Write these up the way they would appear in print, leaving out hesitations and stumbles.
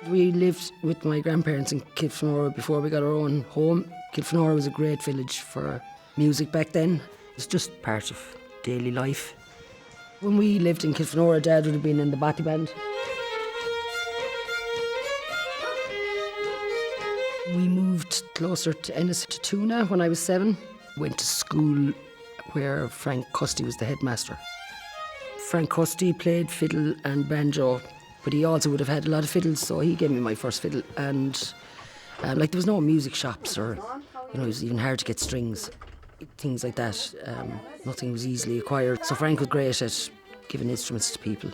We lived with my grandparents in Kilfenora before we got our own home. Kilfenora was a great village for music back then. It was just part of daily life. When we lived in Kilfenora, Dad would have been in the Batty Band. We moved closer to Ennis to Tuna when I was 7. Went to school where Frank Custy was the headmaster. Frank Custy played fiddle and banjo, but he also would have had a lot of fiddles, so he gave me my first fiddle. And there was no music shops, or it was even hard to get strings, things like that. Nothing was easily acquired, so Frank was great at giving instruments to people.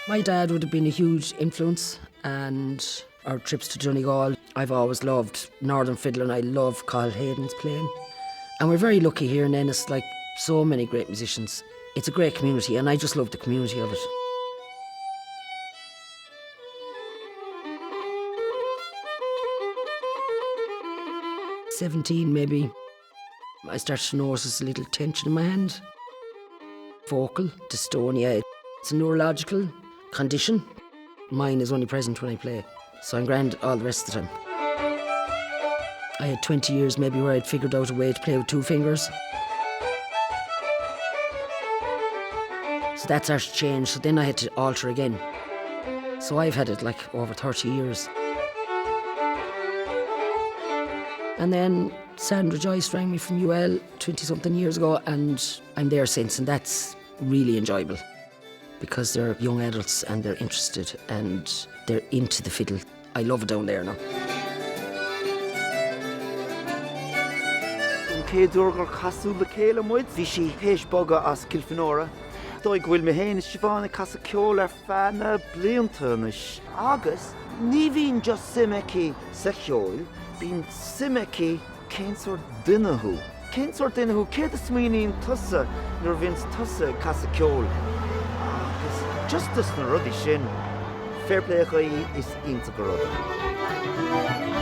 My dad would have been a huge influence, and our trips to Donegal. I've always loved Northern Fiddle, and I love Carl Hayden's playing. And we're very lucky here in Ennis, like so many great musicians. It's a great community, and I just love the community of it. At 17 maybe, I started to notice a little tension in my hand. Vocal dystonia. It's a neurological condition. Mine is only present when I play, so I'm grand all the rest of the time. I had 20 years maybe where I'd figured out a way to play with 2 fingers. So that started to change, so then I had to alter again. So I've had it like over 30 years. And then Sandra Joyce rang me from UL 20-something years ago, and I'm there since, and that's really enjoyable because they're young adults and they're interested and they're into the fiddle. I love it down there now. Céadúrgar casú le céile muid, bhí sí héis boga as Kilfenora. Dóigh bhfuil me héin is Siobhán casa ceol fanna bliantanis. Agus, ní bhín just simeci sa ceol, bhín simeci cénsor dunahu. Cénsor dunahu, céad a smíoín tusa, nuair bhín tusa casa ceol. Agus, just na rudí sin, fair play is ionta go rud.